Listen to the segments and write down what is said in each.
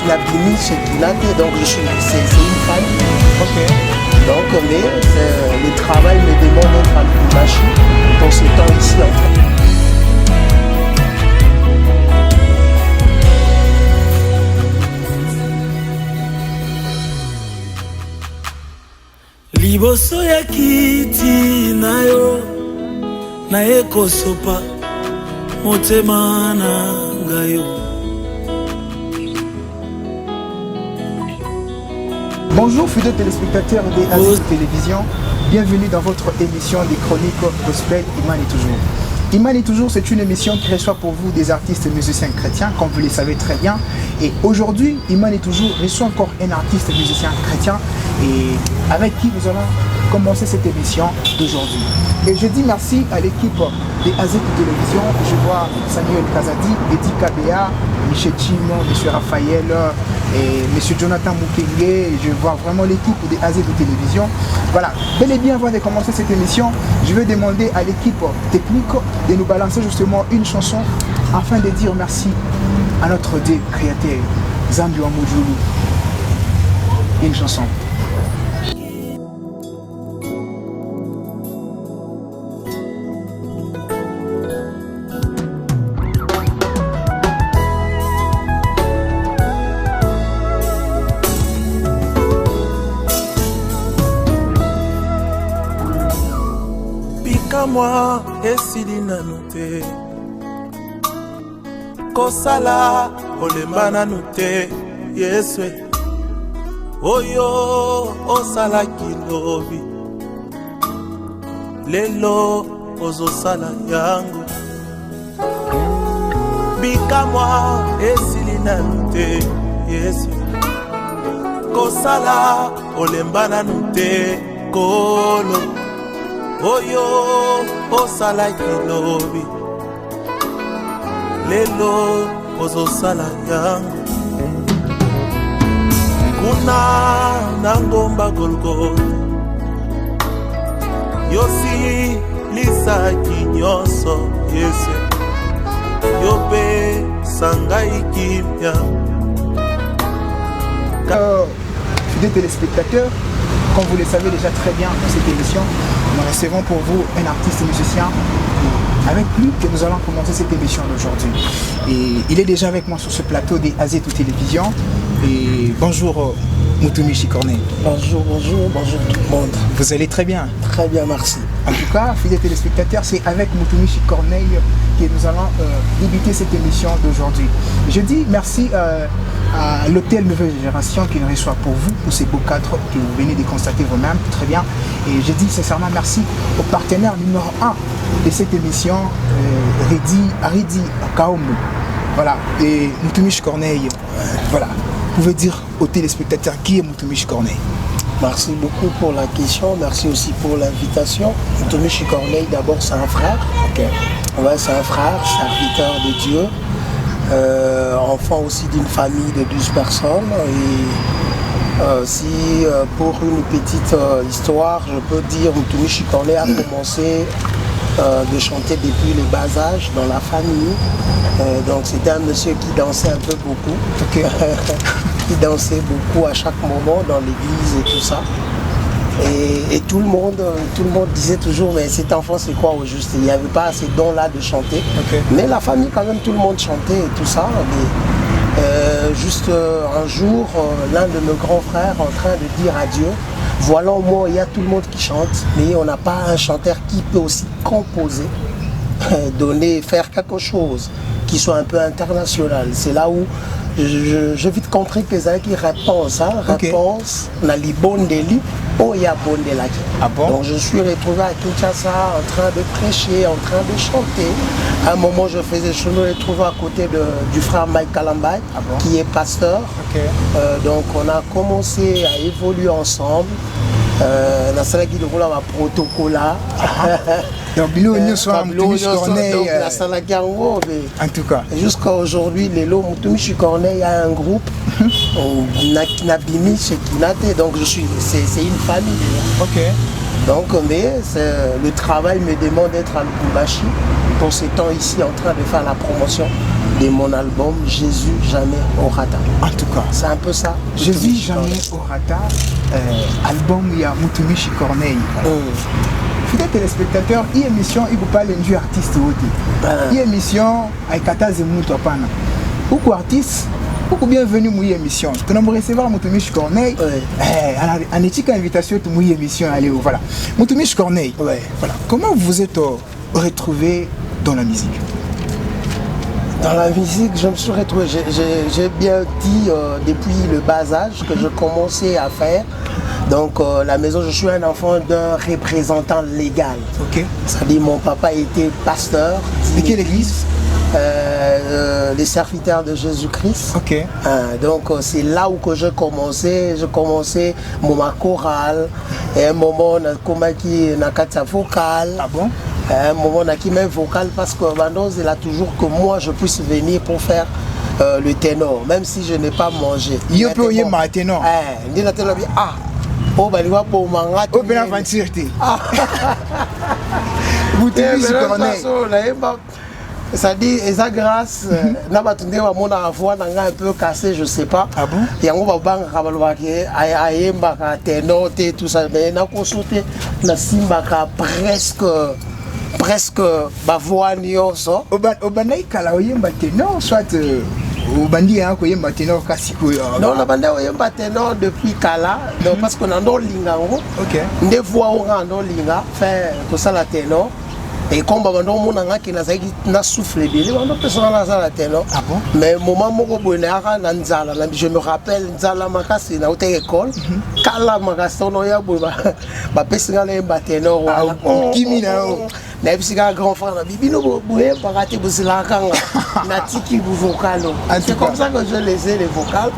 Nabimi Shekinate, donc c'est une famille. Ok. Donc, mais le travail me demande d'être à Lubumbashi pour ce temps ici en fait. Liboso ya kiti na yo na ekosopa motema na ngayo. Bonjour fidèles téléspectateurs des Aziz Télévision, bienvenue dans votre émission des chroniques gospel Iman et toujours. Iman et toujours, c'est une émission qui reçoit pour vous des artistes musiciens chrétiens, comme vous le savez très bien. Et aujourd'hui, Iman et toujours reçoit encore un artiste musicien chrétien et avec qui nous allons commencer cette émission d'aujourd'hui. Et je dis merci à l'équipe des Aziz Télévision. Je vois Samuel Kazadi, Eddie Kabea, Michel Chimo, M. Raphaël et M. Jonathan Mukenge. Je vois vraiment l'équipe des Aziz Télévision. Voilà, bel et bien avant de commencer cette émission, je vais demander à l'équipe technique de nous balancer justement une chanson afin de dire merci à notre Dieu créateur, Zambi Wamujulu. Une chanson. Moi esili nanu te kosala olemba nanu te Yesu oyo osalaki lobi lelo ozosala yango bikamwa esili nanu te Yesu kosala olemba nanu te kolo oyo osalaki lobi lelo ozosala yango kuna na ngomba Golgotha yosilisaki nyonso Yesu yopesa ngai kimia. Fidèles téléspectateurs, comme vous le savez déjà très bien dans cette émission, nous recevons pour vous un artiste musicien avec lui que nous allons commencer cette émission d'aujourd'hui. Et il est déjà avec moi sur ce plateau des Aziz Télévision. Et bonjour Mutumishi Corneille. Bonjour tout le monde. Vous allez très bien? Très bien, merci. En tout cas, fidèles téléspectateurs, c'est avec Mutumishi Corneille que nous allons débuter cette émission d'aujourd'hui. Je dis merci à l'hôtel Nouvelle Génération qui nous reçoit pour vous, pour ces beaux cadres que vous venez de constater vous-même, très bien. Et je dis sincèrement merci au partenaire numéro 1 de cette émission, Aridi Kaomu. Voilà, et Mutumishi Corneille, voilà. Vous pouvez dire aux téléspectateurs qui est Mutumishi Corneille? Merci beaucoup pour la question, merci aussi pour l'invitation. Mutumishi Corneille, d'abord, c'est un frère. Okay. Ouais, c'est un frère, serviteur de Dieu. Enfant aussi d'une famille de 12 personnes et si pour une petite histoire je peux dire Mutumishi Corneille a commencé de chanter depuis le bas âge dans la famille, donc c'était un monsieur qui dansait un peu beaucoup. Okay. Qui dansait beaucoup à chaque moment dans l'église et tout ça. Et tout le monde disait toujours mais cet enfant c'est quoi au juste? Il n'y avait pas ces dons là de chanter. Okay. Mais la famille quand même tout le monde chantait et tout ça. Mais, juste un jour l'un de nos grands frères en train de dire à Dieu, voilà au moins il y a tout le monde qui chante mais on n'a pas un chanteur qui peut aussi composer, faire quelque chose qui soit un peu international. C'est là où j'ai vite compris que c'est qui réponse, hein, okay. Réponse, on a les bonnes délits, oh il y a bonne de là. Ah bon? Donc je suis retrouvé à Kinshasa en train de prêcher, en train de chanter. À un moment je me retrouvais à côté du frère Mike Kalambay, ah bon? Qui est pasteur. Okay. Donc on a commencé à évoluer ensemble. Dans ce qui est un protocole là. Donc Mutumishi Corneille. En tout cas. Jusqu'à aujourd'hui, Mutumishi Corneille a un groupe. Nabimi Shekinate. Donc c'est une famille. Ok. Donc mais le travail me demande d'être à Lubumbashi pour ce temps ici en train de faire la promotion de mon album Jésus jamais au rata. En tout cas, c'est un peu ça. Jésus jamais au rata, album il y a Mutumishi Corneille. Fidèles téléspectateurs, il y a une émission, il vous parle d'un artiste. Il y a une émission avec Kataze Moutou Apana. Beaucoup artistes, beaucoup bienvenue à l'émission. Nous allons recevoir Mutumishi Corneille. En éthique invitation à l'émission. Voilà. Mutumishi Corneille. Voilà. Comment vous vous êtes retrouvé dans la musique? Dans la musique, je me suis retrouvé, j'ai bien dit depuis le bas âge que je commençais à faire. Donc la maison, je suis un enfant d'un représentant légal. Ok. C'est-à-dire mon papa était pasteur. De quelle église? Les serviteurs de Jésus-Christ. Ok. Donc c'est là où que je commençais mon chorale. Et un moment, on a qui n'a vocal. Ah bon? Un moment, on a qui même vocal parce que Bandos, il a toujours que moi je puisse venir pour faire le ténor, même si je n'ai pas mangé. Il peut y avoir un ténor. Il a dit ah. Oh, bah, il va pour manga. Oh, bien aventure. Vous tenez ça dit, et ça grâce, n'a pas tenu à mon avoir un peu cassé, je sais pas. Ah bon? Il y a un banc à Balwaki, à Yembaka, Ténor, tout ça, mais n'a pas sauté, n'a Simbaka presque voix nioso. Au Banaï Kalaoyemba Ténor, soit. Au bandi hein, koyemba ténor kasiko. Non, la bande koyemba ténor depuis Kala, donc parce qu'on a un linga. Ok. Des fois on a un linga, fait pour ça la ténor. Et comme on a qui n'a soufflé bien, on a personne dans la ténor. Ah bon? Mais moment moko bonheur na nzala, je me rappelle nzala makasi na hôtel école. Kala makasi on ya boba. Ba pesinga le ba ténor. Kimi na o. Na bisika grand frère na bibi no boye parate bosila kanga. Na tiki bu vocal. C'est comme ça que je laissais les vocales.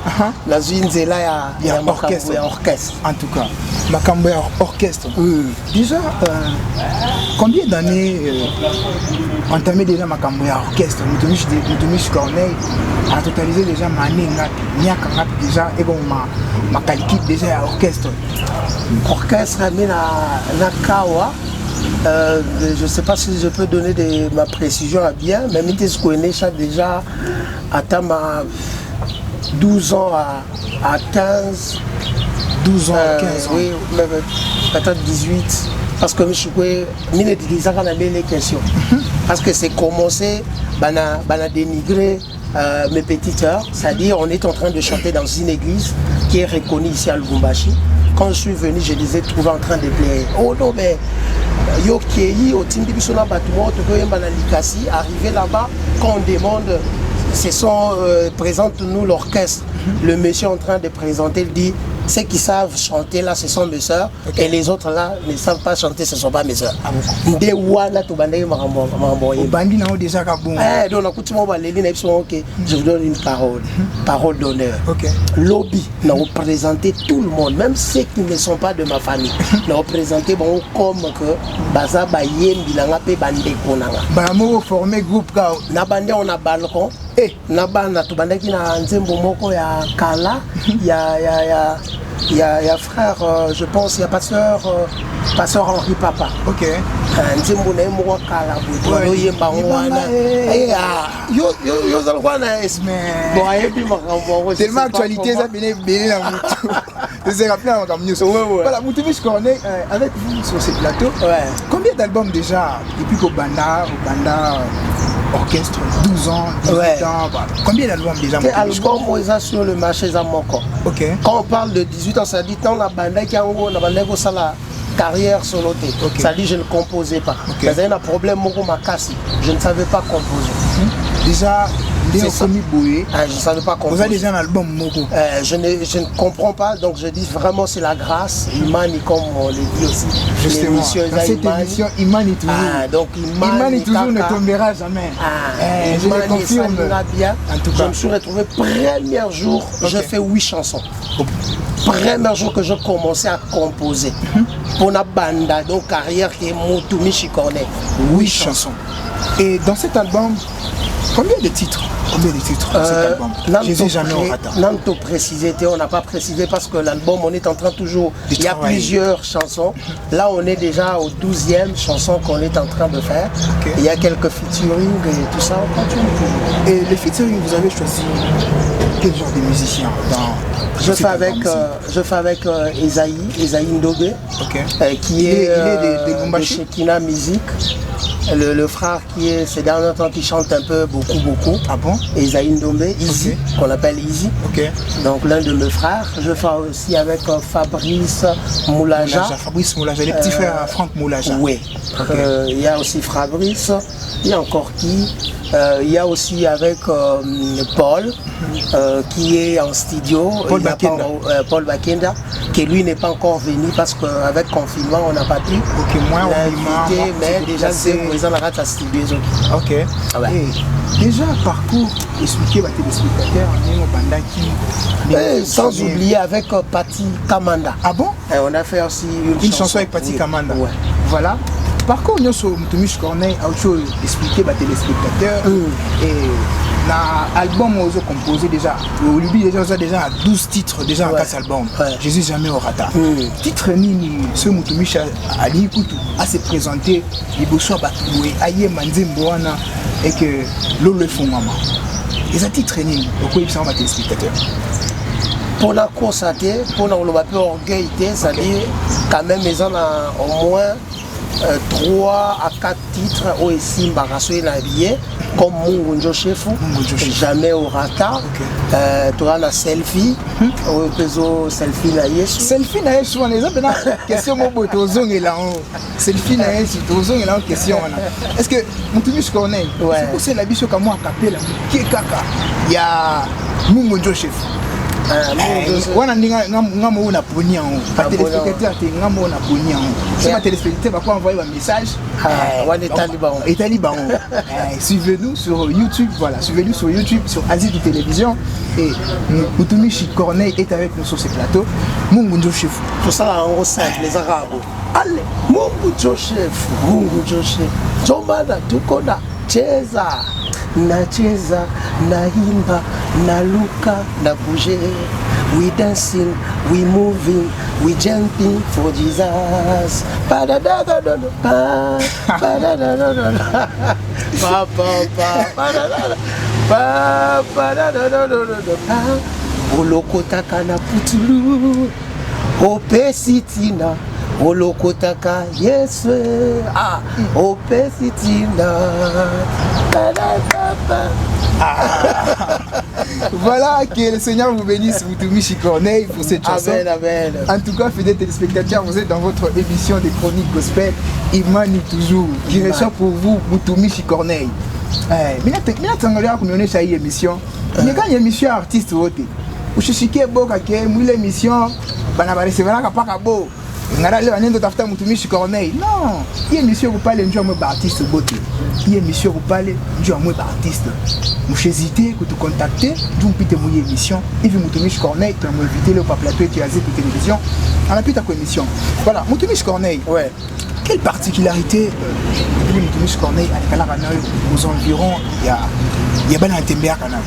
La zinzela ya orchestre. En tout cas, makambo ya orchestre. Déjà combien d'années entamé déjà makambo ya orchestre? Mutumishi Corneille a totalisé déjà mané nyaka déjà et bon ma qualité déjà ya orchestre. Orchestre na kawa. Je ne sais pas si je peux donner ma précision à bien, mais je connais ça déjà à ma 12 ans à 15. 12 ans à 15 ans. Oui, peut-être 18. Parce que je suis les questions. Parce que c'est commencé à dénigrer mes petites sœurs. C'est-à-dire on est en train de chanter dans une église qui est reconnue ici à Lubumbashi. Quand je suis venu, je les ai trouvés en train de pleurer. Oh non, mais Yoki, au Tindi Bisona Batoumo, arrivé là-bas, quand on demande, présente-nous l'orchestre. Le monsieur en train de présenter, il dit, ceux qui savent chanter là, ce sont mes soeurs, et les autres là ne savent pas chanter, ce ne sont pas mes soeurs. Donc, je vous donne une parole d'honneur. Lobby, nous représentons tout le monde, même ceux qui ne sont pas de ma famille. Nous représentons comme que Baza Bayem, Bilanga, Banamo formé groupe. On a balcon. Nabana tubandaki na nzembo moko ya Kala, il y a frère, je pense, il y a pasteur Henri Papa. Ok. Nzembo na moko Kala boto yemba wana. Yo zalwana esme. Bon ayebi makambo. Tellement actualité ça bien na mutu. C'est rappelé à makambo so. Voilà, Mutumishi Corneille avec vous sur ce plateau. Combien d'albums déjà depuis qu'au banda orchestre, 12 ans, 18 ans, bah, combien d'albums déjà? Album sur le marché Zamoko. Quand on parle de 18 ans, ça dit tant la bande qui a la carrière solo. Ça dit je ne composais pas. Mais il y a un problème, je ne savais pas composer. Déjà, je ne savais pas composer. Vous avez déjà un album Moko? Je ne comprends pas, donc je dis vraiment c'est la grâce. Imani, comme on le dit aussi. Justement, dans cette émission, Imani toujours. Donc Imani toujours ne tombera jamais. Je le confirme. En tout cas, je me suis retrouvé premier jour, j'ai fait 8 chansons. premier jour que je commençais à composer. Pour la banda, donc carrière qui est Mutumishi Corneille. 8 chansons. Et dans cet album, combien de titres dans cet album? Jésus jamais au rata. Nanto précisé, on n'a pas précisé parce que l'album, on est en train toujours. Il y a plusieurs chansons. Là, on est déjà au 12e chanson qu'on est en train de faire. Okay. Il y a quelques featuring et tout ça, on continue toujours. Et les featuring, vous avez choisi quel genre de musicien je fais avec Esaïe Ndobé, qui est de Shekina Music. Le frère qui est ces derniers temps qui chante un peu beaucoup. Ah bon? Esaïe Ndombe, Easy, qu'on appelle Easy. Donc l'un de mes frères. Je fais aussi avec Fabrice Moulaja. Fabrice Moulaja, les petits frères Franck Moulaja. Oui. Il y a aussi Fabrice. Il y a encore qui? Il y a aussi avec Paul qui est en studio. Paul Bakenda, qui lui n'est pas encore venu parce qu'avec confinement on n'a pas pu l'inviter, mais déjà c'est présent dans la studio. Ok. Déjà parcours expliquer aux téléspectateurs sans oublier avec Patti Kamanda. Ah bon? On a fait aussi une chanson avec Patti Kamanda. Ouais. Voilà. Parcours nous sur Mutumishi Corneille a autre chose expliquer aux téléspectateurs et l'album on a composé déjà au début déjà à 12 titres déjà en 4 albums. Jésus jamais au rata. Titre nini ce Mutumishi Ali Kutu a se présenté liboso batoué aye manzembo wana et que lolo font maman. Les titres nini pourquoi ils sont aux téléspectateurs? Pour la constater, pour le orgueil, c'est-à-dire quand même ils ont au moins 3 à 4 titres où ici Mbarasso est habillé comme Mungunjo Chefu, jamais au rata. Tu as la selfie, selfie na Yesu. Selfie na Yesu, on est là question moboto zong là. Selfie na Yesu, zong là question. Est-ce que Mutumishi Corneille, c'est la biso comme moi capella qui kaka il y a Mungunjo Chefu. Wana ninga ngamo una ponia on téléspectateur te ngamo na ponia on c'est ma téléspectateur va pas envoyer un message et taliban suivez-nous sur YouTube, voilà, suivez-nous sur YouTube, sur Asie Télévision et Mutumishi Corneille est avec nous sur ce plateau. Mungunjo Chefu pour ça on recette les arabes. Allez Mungunjo Chefu, Mungunjo Chefu Jomana tukoda cheza nacheza naimba naluka na bouger, we dancing, we moving, we jumping for Jesus. Olokotaka na putulu opesitina olokotaka Yesu opesitina. Voilà, que le Seigneur vous bénisse, Mutumishi Corneille, pour cette chanson. Amen. En tout cas, fidèles téléspectateurs, vous êtes dans votre émission des chroniques gospel, Imani toujours, qui reçoit pour vous Mutumishi Corneille. Mais là, on a une émission. Il y a une émission artiste. Vous cherchez boka ke mou l'émission, bana ba recevoir ka paka bo. Ngara le anendo tafuta Mutumishi Corneille. Non, il y a émission vous parler ndio mo artiste bote. Il y a émission vous parler ndio mo artiste. Vous hésitez que tu contacter, vous pite mo émission, et vous Mutumishi Corneille pour m'inviter le plateau qui a Asie Télévision. On a pu ta émission. Voilà, Mutumishi Corneille. Ouais. Quelle particularité de Mutumishi Corneille à Kalakana aux environs il y a ben un Tembea Canal.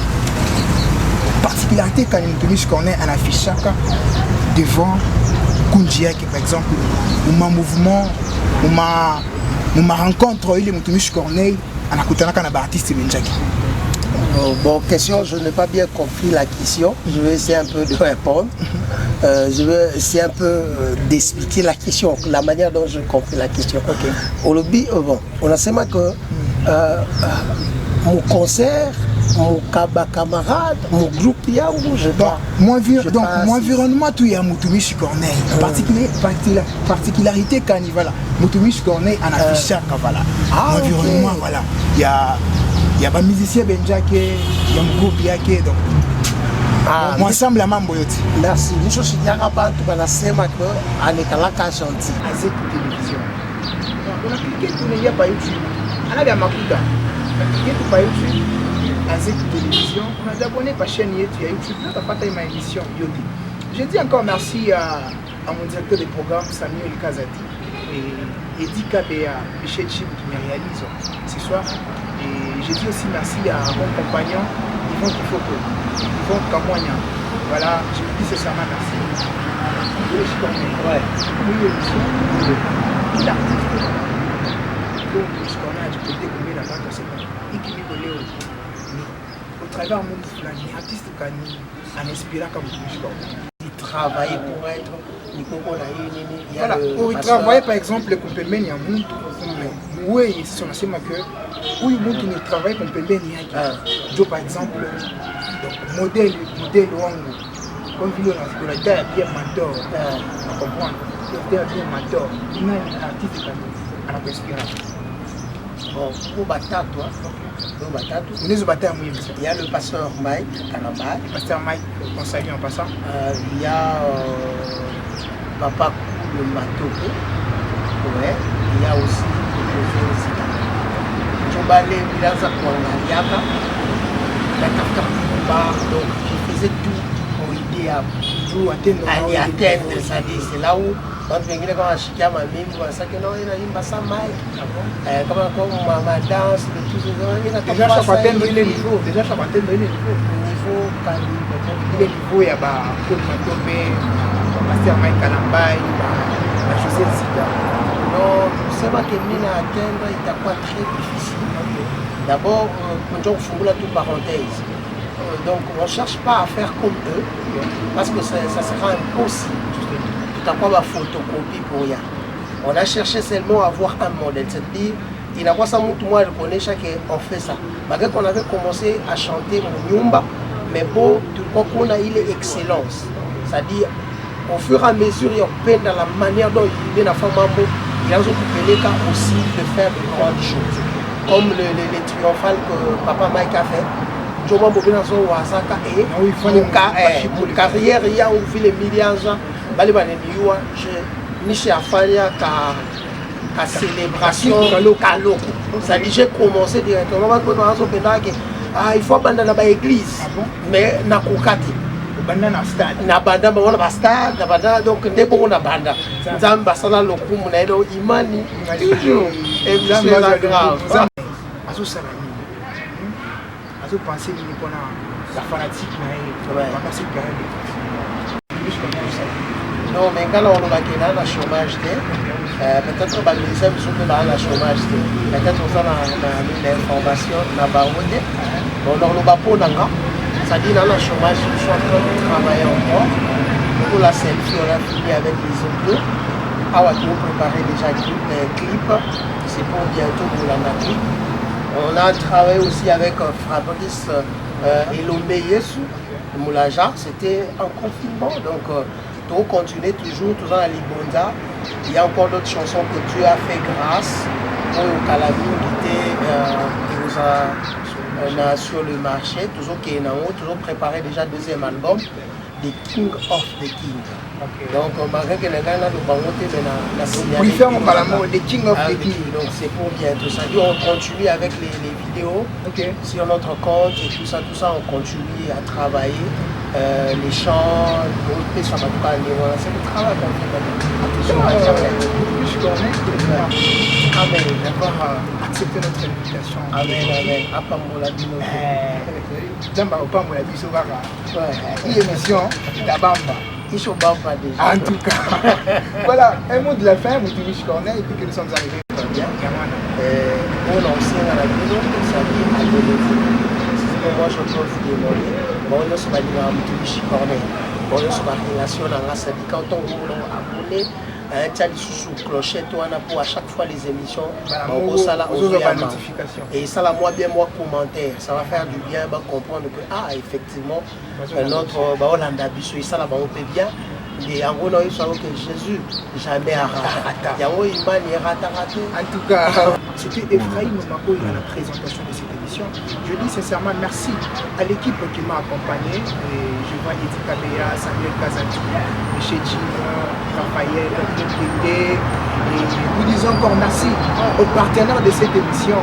Particularité quand Mutumishi Corneille en affiche devant Kundiaki par exemple, ou ma mouvement, ou ma rencontre il est Mutumishi Corneille en écoutant un artiste Benjaki. Bon, question, je n'ai pas bien compris la question. Je vais essayer un peu de répondre. Je vais essayer un peu d'expliquer la question, la manière dont je compris la question. Okay. Bon, on a seulement que mon concert, mon camarade, mon groupe, je dois. Mon environnement, tout est à Mutumishi Corneille. Particularité quand il va là. Mutumishi Corneille en affichant voilà. Mon environnement, voilà. Il y a des musiciens Benjake, il y a un groupe Yake, donc. Moi, ensemble, la mambo yoti. Merci. Nous sommes ici à Bantu, à la Sema, à Nekalaka Chanti. Asie Télévision. On a cliqué tout le monde par YouTube. On a bien Makuta. On a cliqué tout par YouTube. Asie Télévision. On a abonné par chaîne YouTube. YouTube. On a pas ma émission Yoti. Je dis encore merci à mon directeur des programmes, Samuel Kazadi, et Eddie Kabea, Michel Chib qui me réalise ce soir. Et je dis aussi merci à mon compagnon, Yvon Kifoko, Yvon Kamoignan. Voilà, je lui dis sincèrement merci. Ouais. Oui, il artiste. Donc, je connais, je peux découvrir la bande, c'est pas. Au travers de mon artiste, en inspirant comme je travailler pour être voilà, pour travailler par exemple le compément à monde oui c'est son que oui monde qui ne travaille compément Joe par exemple donc modèle wangu comme vile on a bien mentor à comprendre bien mentor il y a un artiste à la inspiration bon pour batatu il y a le pasteur Mike Kanamba, le pasteur Mike on salue en passant il y a Papa le Matoko, ouais, il y a aussi José Zika. Tchombale Milaza Kouangaliaka, donc je faisais tout pour aider à atteindre ça. C'est là où quand je venais quand je ma mime, je pensais que non, il y a une basse Mike, comme ma danse, tout ça. Déjà, ça va atteindre le niveau. Déjà, ça va atteindre le niveau. Le niveau, il y a Paul Matopé. Pasteur Mike Kalambai, José Zika. Non, c'est pas que Mina atteindre est très difficile. D'abord, on ouvre toute parenthèse. Donc, on ne cherche pas à faire comme eux, parce que ça sera impossible. Tout à quoi ma photocopie pour rien. On a cherché seulement à avoir un modèle. C'est-à-dire, il n'a pas ça, moi, je connais on fait ça. Malgré qu'on avait commencé à chanter Nyumba, mais bon, tout quoi qu'on a, il est excellence. C'est-à-dire, au fur et à mesure, il y a dans la manière dont il est dans la femme, il a aussi de faire de grandes choses. Comme les triomphales que Papa Mike a fait. Je vois beaucoup dans son Wasaka et mon carrière, il y a vu les milliards de gens. Je suis à faire la célébration Kaloko. C'est-à-dire j'ai commencé directement il faut abandonner l'église, mais na kokati. Na banda ba stade na banda donc ndeko na banda nzamba sala lokumu na elo imani toujours et c'est la grave azo sala ni azo penser ni pour la fanatique na pendant cette période non mais quand on va gagner la chômage peut-être ba ministère bi sope ba la chômage peut-être on a l'information na ba wonde on leur ba ponanga. Ça dit dans le chômage, je suis en train de travailler encore. Pour la selfie, on a fini avec les autres. Ah ouais, nous préparer déjà un clip. C'est pour bientôt pour la clip. On a travaillé aussi avec Fabrice Elombe Yesu, Moulaja. C'était en confinement. Donc, tout continuer toujours à Libonda. Il y a encore d'autres chansons que Dieu a fait grâce. Pour Calamine qui nous a... On a sur le marché, toujours préparé déjà deuxième album, The King of the King. Donc, malgré que les gars là, nous avons été dans la signature. The King of the King. Donc, c'est pour bientôt. Ça dit, on continue avec les vidéos sur notre compte et tout ça, on continue à travailler. Les chants, c'est le travail qu'on fait. Amen. D'avoir accepté notre invitation. Amen. Émission d'Abamba. En tout cas, voilà, un mot de la fin, Moutoumiche Corneille, et puis que nous sommes arrivés. Bien, on l'ancien à la maison, ça vient à moi je peux vous demander, bon, on se va dire à Moutoumiche Corneille, bon, on se va relation dans la syndicat, quand on est abonné, sous clochette pour à chaque fois les émissions et ça la moi bien moi commentaire ça va faire du bien comprendre que effectivement notre Hollanda biso et ça là on peut bien et en gros nous savons que Jésus jamais a raté en tout cas c'était Ephraim Mako à la présentation de cette émission. Je dis sincèrement merci à l'équipe qui m'a accompagné. Je vois Eddie Kabea, Samuel Kazati, Michel Chino, Raphaël, et nous disons encore merci aux partenaires de cette émission.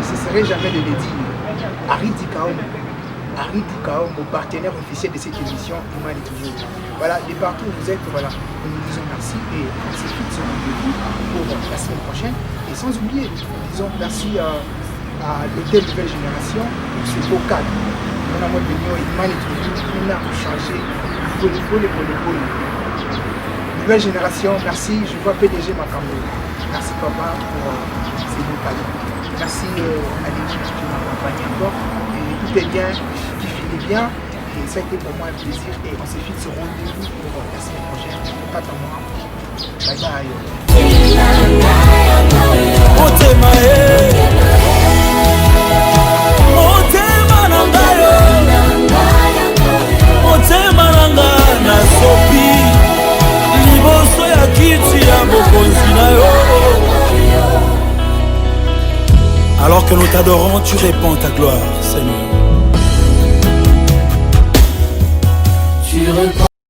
Ce ne serait jamais de le dire. Harry Dikaon, Harry Dikao, mon partenaire officiel de cette émission, Imani Toujours. Voilà, de partout où vous êtes, voilà, nous vous disons merci et on se fixe un rendez-vous pour la semaine prochaine. Et sans oublier, nous disons merci à l'hôtel Nouvelle Génération pour ce beau cadre. On a mode de Imani Toujours, on a changé pour les. Nouvelle Génération, merci, je vois PDG Makambo. Merci papa pour ces beaux cadeaux. Merci à l'équipe qui m'accompagne encore. Et tout est bien, qui finit bien. Et ça a été pour moi un plaisir. Et on se fixe rendez-vous pour la semaine prochaine. Pas à moi. Bye bye. Alors que nous t'adorons, tu répands ta gloire, Seigneur. Tu répands